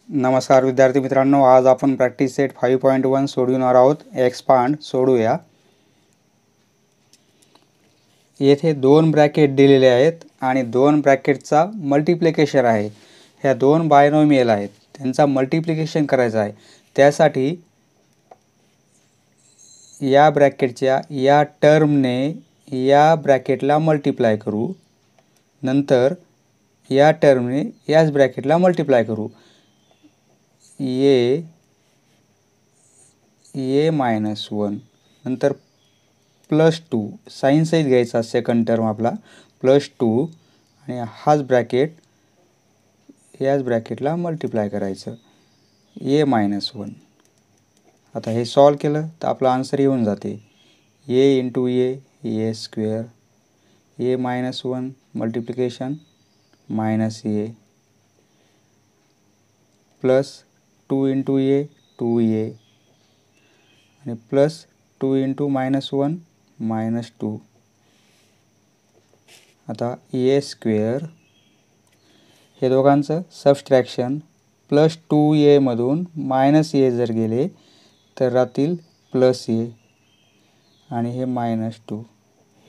नमस्कार विद्यार्थी मित्रांनो, आज आपण प्रॅक्टिस सेट 5.1 सोडवणार आहोत. एक्सपांड सोडूया. येथे दोन ब्रॅकेट दिलेले आहेत आणि दोन ब्रॅकेटचा मल्टिप्लिकेशन आहे. ह्या दोन बायनॉमियल आहेत, त्यांचा मल्टिप्लिकेशन करायचा आहे. त्यासाठी या ब्रॅकेटच्या या टर्मने या ब्रॅकेटला मल्टिप्लाय करू, नंतर या टर्मने याच ब्रॅकेटला मल्टिप्लाय करू. ये -1 नंतर +2 साइन सहित घ्यायचा सेकंड टर्म आपला +2 आणि हाच ब्रॅकेट याच ब्रॅकेटला मल्टिप्लाय करायचं a-1. आता हे सॉल्व केलं तर आपला आन्सर येऊन जाते a × a square a-1 multiplication -a plus 2 × a 2a आणि प्लस 2 × -1 -2. आता a स्क्वेअर हे दोघांचं सबस्ट्रॅक्शन +2a मधून -a जर गेले तर राहतील +a आणि हे -2.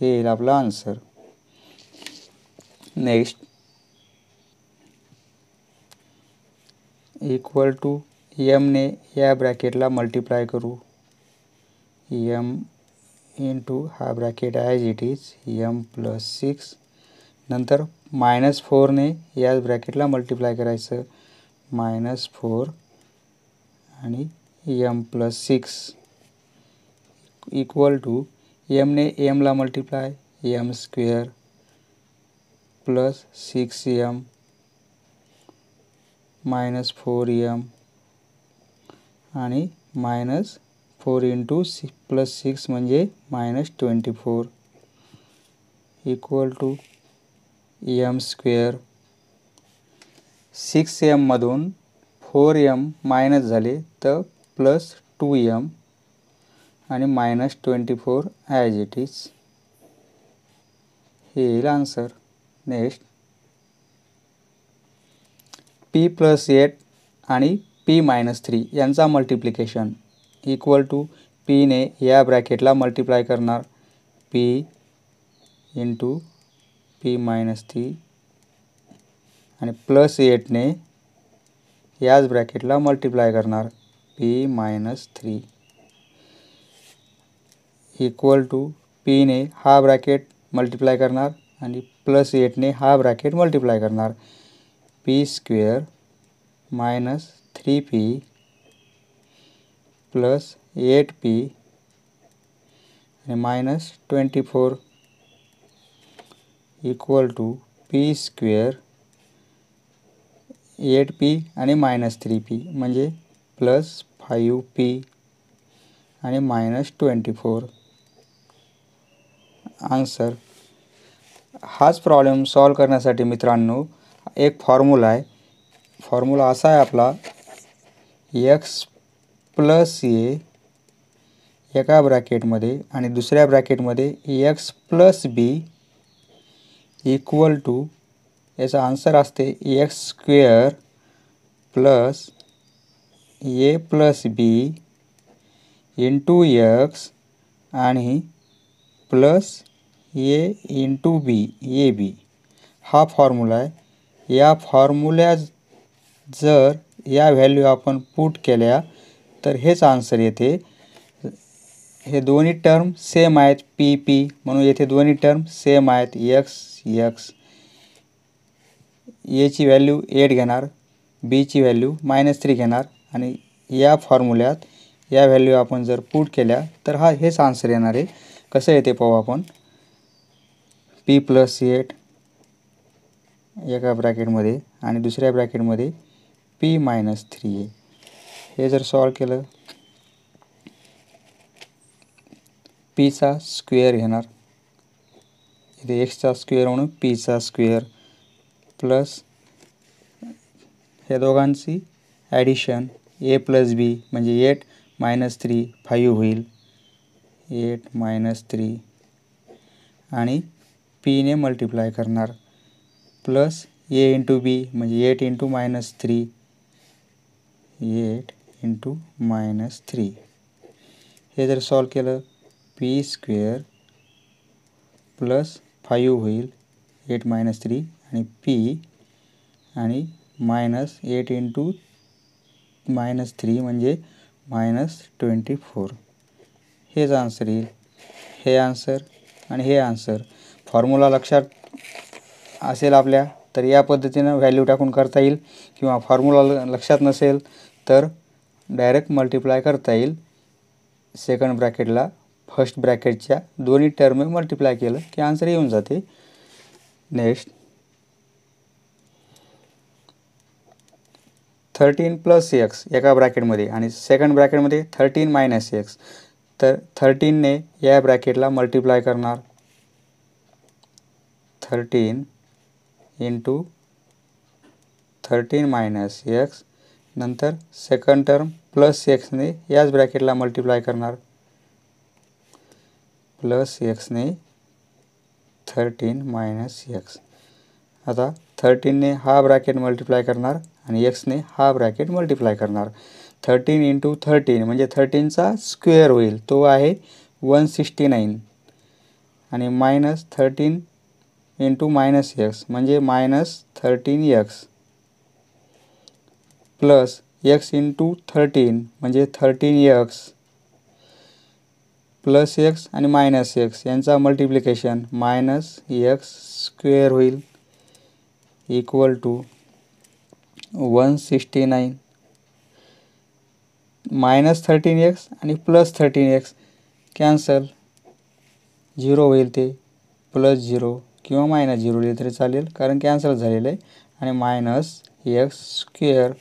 हे येईल आपला answer. Next equal to m ने या ब्रॅकेटला मल्टिप्लाय करू. m × हा bracket as it is m + 6 नंतर -4 ने याच ब्रॅकेटला मल्टिप्लाय करायचं -4 आणि m + 6 इक्वल टू m ने m ला multiply m square plus 6m -4m आणि -4 × +6 म्हणजे -24 equal to m square. 6m मधून 4m मायनस झाले तर +2m आणि -24 ॲज इट इज. हे येईल आन्सर. नेक्स्ट p + 8 आणि p - 3 यांचा मल्टिप्लिकेशन इक्वल टू p ने या ब्रॅकेटला मल्टिप्लाय करणार p × p - 3 आणि +8 ने याच ब्रॅकेटला मल्टिप्लाय करणार p - 3 इक्वल टू p ने हा ब्रॅकेट मल्टिप्लाय करणार आणि +8 ने हा ब्रॅकेट मल्टिप्लाय करणार p square -3p plus 8p आणि -24 equal to p square 8p आणि -3p म्हणजे +5p आणि -24 आन्सर. हाच प्रॉब्लेम सॉल्व करण्यासाठी मित्रांनो एक फॉर्म्युला आहे. फॉर्म्युला असा आहे आपला x + a एका ब्रॅकेटमध्ये आणि दुसऱ्या ब्रॅकेटमध्ये x + b इक्वल टू याचा आन्सर असते x square plus a + b × x आणि प्लस a × b ab. हा फॉर्म्युला आहे. या फॉर्म्युल्यात जर या व्हॅल्यू आपण पुट केल्या तर हेच आन्सर येते. हे दोन्ही टर्म सेम आहेत p म्हणून येथे दोन्ही टर्म सेम आहेत x a ची व्हॅल्यू 8 घेणार, b ची व्हॅल्यू -3 घेणार आणि या फॉर्म्युल्यात या व्हॅल्यू आपण जर पुट केल्या तर हेच आन्सर येणार आहे. कसं येते पाहू आपण. p + 8 एका ब्रॅकेटमध्ये आणि दुसऱ्या ब्रॅकेटमध्ये p - 3 आहे. हे जर सॉल्व केलं p चा स्क्वेअर घेणार, इथे x चा स्क्वेअर म्हणून p चा स्क्वेअर प्लस हे दोघांची ॲडिशन a + b म्हणजे 8 - 3 5 होईल 8 - 3 आणि p ने मल्टिप्लाय करणार प्लस a × b म्हणजे 8 × -3 8 इंटू -3. हे जर सॉल्व केलं पी स्क्वेअर प्लस 5 होईल 8 - 3 आणि पी आणि -8 इंटू -3 म्हणजे -24. हेच आन्सर येईल. हे आन्सर आणि हे आन्सर. फॉर्म्युला लक्षात असेल आपल्या तर या पद्धतीनं व्हॅल्यू टाकून करता येईल, किंवा फॉर्म्युला लक्षात नसेल तर डायरेक्ट मल्टिप्लाय करता येईल. सेकंड ब्रॅकेटला फर्स्ट ब्रॅकेटच्या दोन्ही टर्म मल्टिप्लाय केलं की आन्सर येऊन जाते. नेक्स्ट 13 प्लस एक्स एका ब्रॅकेटमध्ये आणि सेकंड ब्रॅकेटमध्ये 13 मायनस एक्स. तर 13ने या ब्रॅकेटला मल्टिप्लाय करणार 13 इंटू 13 मायनस एक्स. नंतर सेकंड टर्म प्लस एक्सने याच ब्रॅकेटला मल्टिप्लाय करणार प्लस एक्सने 13 मायनस एक्स. आता 13ने हा ब्रॅकेट मल्टिप्लाय करणार आणि एक्सने हा ब्रॅकेट मल्टिप्लाय करणार. 13 इंटू 13 म्हणजे 13चा स्क्वेअर होईल, तो आहे 169. आणि -13 इंटू मायनस एक्स म्हणजे -13x प्लस एक्स इंटू 13 म्हणजे 13x प्लस एक्स आणि मायनस एक्स यांचा मल्टिप्लिकेशन -x स्क्वेअर होईल इक्वल टू 169. -13x आणि प्लस 13x कॅन्सल, 0 होईल ते, +0 किंवा -0 लिहिले तरी चालेल कारण कॅन्सल झालेलं आहे. आणि -x स्क्वेअर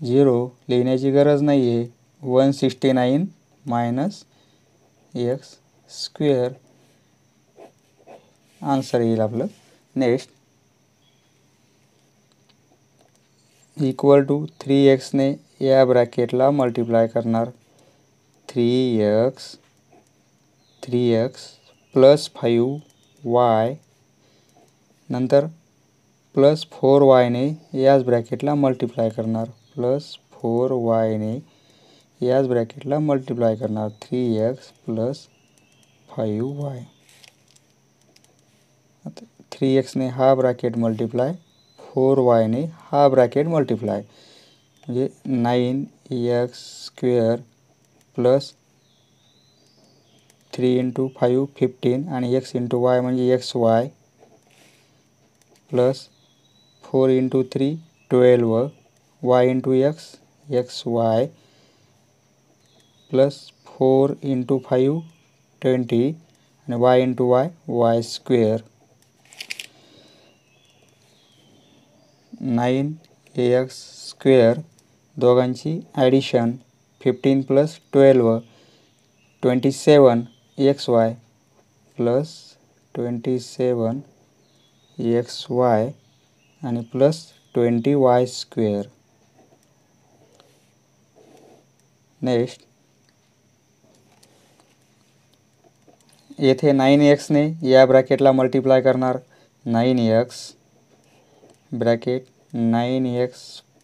0 लिहिण्याची गरज नाही आहे. 169 - x स्क्वेअर आन्सर येईल आपलं. नेक्स्ट इक्वल टू 3xने या ब्रॅकेटला मल्टिप्लाय करणार 3x प्लस 5y. नंतर प्लस 4yने याच ब्रॅकेटला मल्टिप्लाय करणार प्लस 4yने याच ब्रॅकेटला मल्टिप्लाय करणार 3x प्लस 5y. आता 3xने हा ब्रॅकेट मल्टिप्लाय 4yने हा ब्रॅकेट मल्टिप्लाय म्हणजे 9x स्क्वेअर प्लस 3 इंटू 5 15 आणि x इंटू y म्हणजे xy plus 4 into 3 12 y into x xy plus 4 into 5 20 आणि y into y y square. 9x square दोघांची addition 15 plus 12 27 xy plus 27 xy आणि plus 20y square. Next येथे 9xने या ब्रॅकेटला multiply करणार 9x bracket 9x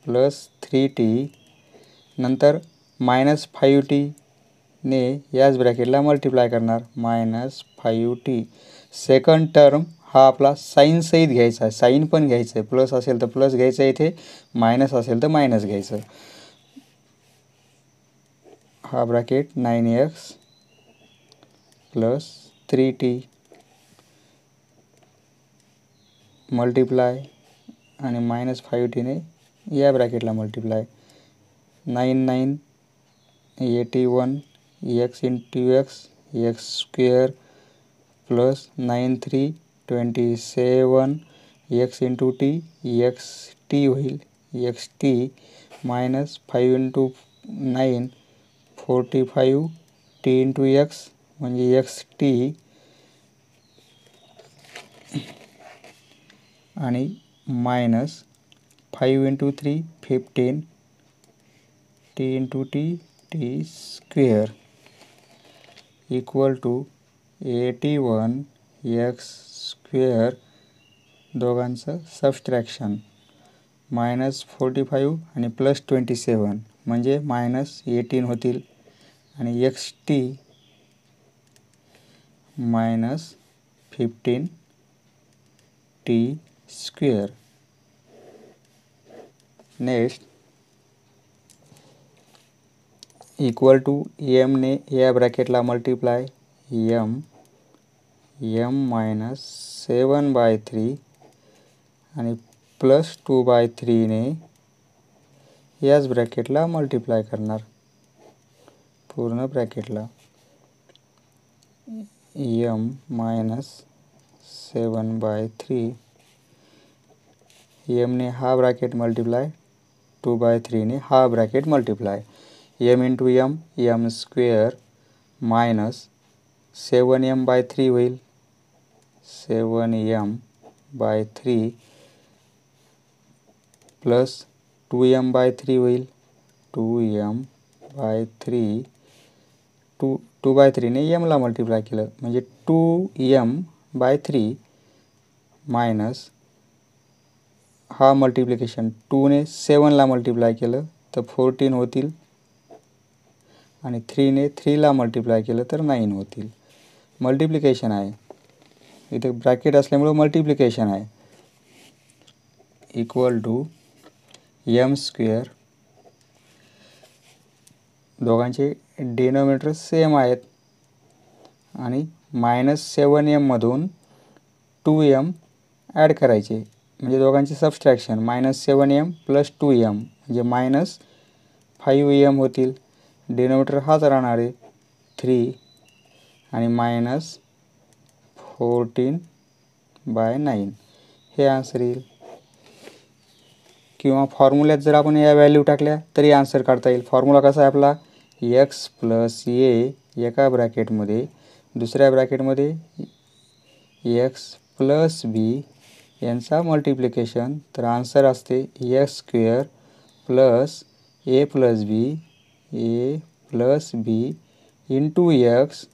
plus 3t. नंतर -5t ने याच ब्रॅकेटला मल्टिप्लाय करणार -5t. सेकंड टर्म हा आपला साईन सहित घ्यायचा आहे, साईन पण घ्यायचं आहे, प्लस असेल तर प्लस घ्यायचं आहे, इथे मायनस असेल तर मायनस घ्यायचं. हा bracket 9x plus 3t multiply आणि -5tने या ब्रॅकेटला multiply 9 9 81 x into x square plus 9 3 27 x into t xt होईल xt -5 into 9 45 t into x म्हणजे xt आणि -5 into 3 15 t into t square equal to 81 x square. दोघांचं सबस्ट्रॅक्शन -45 आणि +27 म्हणजे -18 होतील आणि xt -15t². Next equal to m ने या ब्रॅकेटला मल्टिप्लाय -7/3 आणि +2/3 ने याच ब्रॅकेटला मल्टिप्लाय करणार पूर्ण ब्रॅकेटला -7/3 m ने हा ब्रॅकेट मल्टिप्लाय 2/3 ने हा bracket multiply m into m m² -7m/3 होईल 7m/3 प्लस 2m/3 होईल 2m/3 2/3 ने m ला मल्टिप्लाय केलं म्हणजे 2m/3 मायनस हा मल्टिप्लिकेशन 2 ने 7 ला मल्टिप्लाय केलं तर 14 होतील आणि 3 ने 3 ला मल्टिप्लाय केलं तर 9 होतील. मल्टिप्लिकेशन आहे इथे ब्रॅकेट असल्यामुळे मल्टिप्लिकेशन आहे. Equal to m². दोघांचे डिनोमिनेटर सेम आहेत आणि -7m मधून 2m ॲड करायचे म्हणजे दोघांचे सबस्ट्रॅक्शन -7m + 2m म्हणजे -5m होतील. डिनोमिनेटर हाच राहणार आहे 3 आणि -14/9 हे आन्सर येईल. किंवा फॉर्म्युल्यात जर आपण या व्हॅल्यू टाकल्या तरी आन्सर काढता येईल. फॉर्म्युला कसा आहे आपला x + a एका ब्रॅकेटमध्ये दुसऱ्या ब्रॅकेटमध्ये x + b यांचा मल्टिप्लिकेशन तर आन्सर असते x² + a + b into x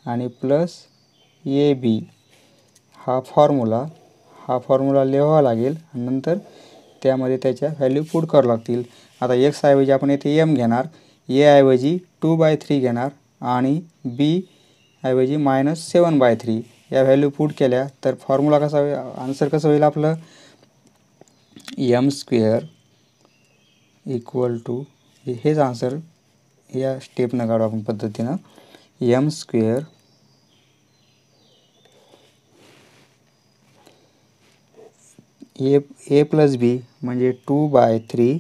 आणि प्लस ab हा फॉर्म्युला लिहावा लागेल आणि नंतर त्यामध्ये त्याच्या व्हॅल्यू पुट करावं लागतील. आता x ऐवजी आपण येथे m घेणार, a ऐवजी 2/3 घेणार आणि b ऐवजी -7/3 या व्हॅल्यू पुट केल्या तर फॉर्म्युला कसा होईल, आन्सर कसं होईल आपलं m² इक्वल टू हेच आन्सर या स्टेपनं काढू आपण पद्धतीनं m² a + b म्हणजे 2/3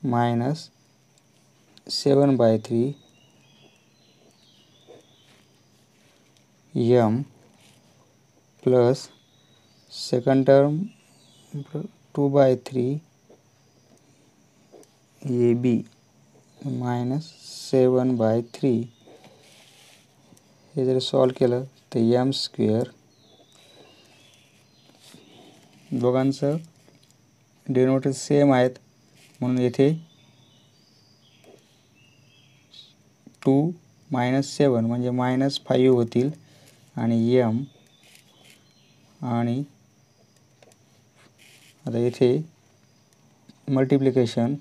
-7/3 m plus second term 2/3 ab -7/3 हे जर सॉल्व केलं तर m². दोघांचं डिनोमिनेटर सेम आहेत म्हणून येथे 2 -7 म्हणजे -5 होतील आणि m आणि आता येथे मल्टिप्लिकेशन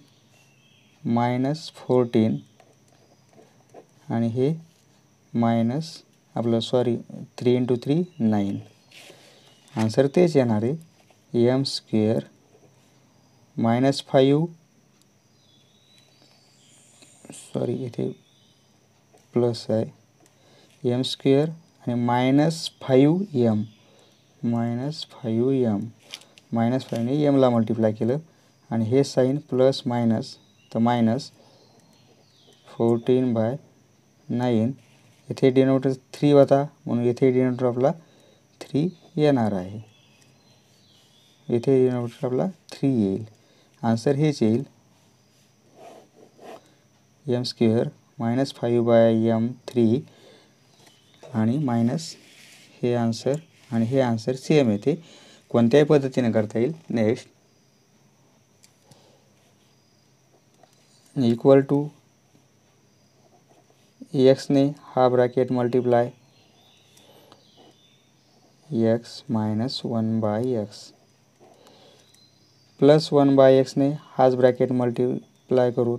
-14 आणि हे आपलं 3 × 3 9 आन्सर तेच येणार आहे m² -5 इथे प्लस आहे m² आणि -5m -5 ने m ला मल्टिप्लाय केलं आणि हे साईन प्लस मायनस तर -14/9 इथे डिनोमिनेटर 3 होता म्हणून इथे डिनोमिनेटर आपला 3 येणार आहे. इथे डिनोमिनेटर आपला 3 येईल. आन्सर हेच येईल m² -5/m3 आणि मायनस हे आन्सर आणि हे आन्सर सेम येते. कोणत्याही पद्धतीने करता येईल. नेक्स्ट इक्वल टू x ने हा bracket multiply x - 1/x plus 1/x ने हाच ब्रॅकेट मल्टिप्लाय करू,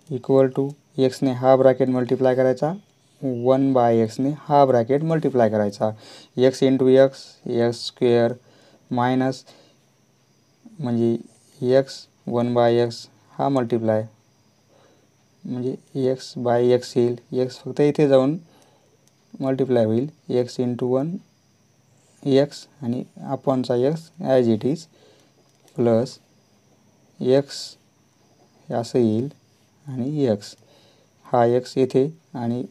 इक्वल टू x ने हा ब्रॅकेट मल्टिप्लाय करायचा, 1/x ने हा ब्रॅकेट मल्टिप्लाय करायचा, x into x x square minus म्हणजे x 1/x हा मल्टिप्लाय म्हणजे x बाय x येईल, x फक्त इथे जाऊन मल्टिप्लाय होईल, x इंटू 1 x आणि अपॉनचा x as it is plus x असं येईल आणि x हा x इथे आणि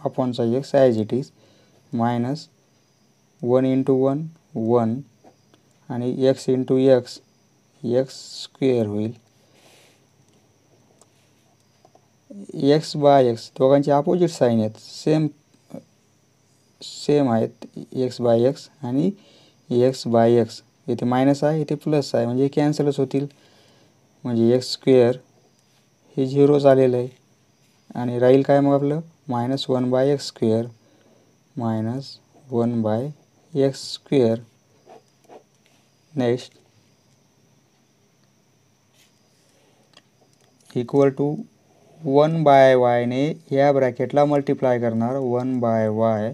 अपॉनचा x as it is minus 1 into 1 1 आणि x इंटू x स्क्वेअर होईल, x बाय x दोघांचे अपोजिट साईन आहेत, सेम आहेत, x बाय x आणि x बाय x इथे मायनस आहे इथे प्लस आहे म्हणजे कॅन्सलच होतील, म्हणजे x स्क्वेअर हे 0 झालेलं आहे आणि राहील काय मग आपलं minus 1/x square minus 1/x square. Next equal to 1/y ने या ब्रॅकेटला मल्टिप्लाय करणार, 1/y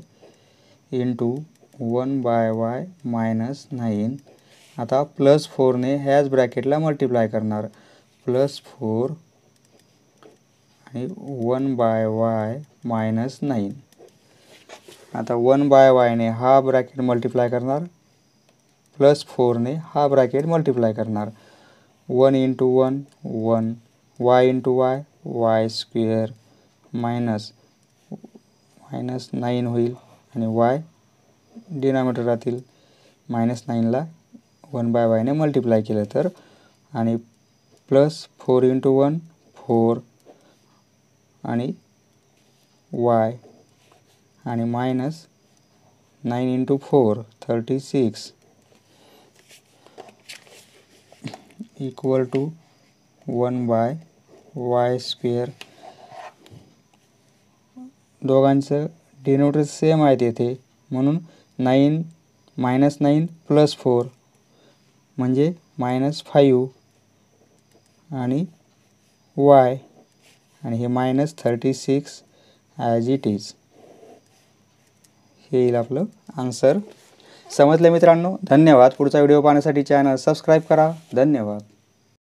इंटू 1/y मायनस 9. आता प्लस 4 ने ह्याच ब्रॅकेटला मल्टिप्लाय करणार, प्लस 4 आणि 1/y मायनस 9. आता 1/y ने हा ब्रॅकेट मल्टिप्लाय करणार, प्लस 4 ने हा ब्रॅकेट मल्टिप्लाय करणार, 1 into 1 1 y into y square minus 9 होईल आणि y डिनॉमिनेटर राहतील, मायनस 9ला 1/y ने मल्टिप्लाय केलं तर आणि प्लस 4 इंटू 1 4 आणि y आणि minus 9 into 4 36 equal to 1/y square. दोघांचं डिनोमिनेटर सेम आहेत येथे म्हणून 9 मायनस 9 प्लस 4 म्हणजे मायनस 5 आणि y आणि हे मायनस 36 ॲज इट इज, हे येईल आपलं आन्सर. समजलं मित्रांनो? धन्यवाद. पुढचा व्हिडिओ पाहण्यासाठी चॅनल सबस्क्राईब करा. धन्यवाद.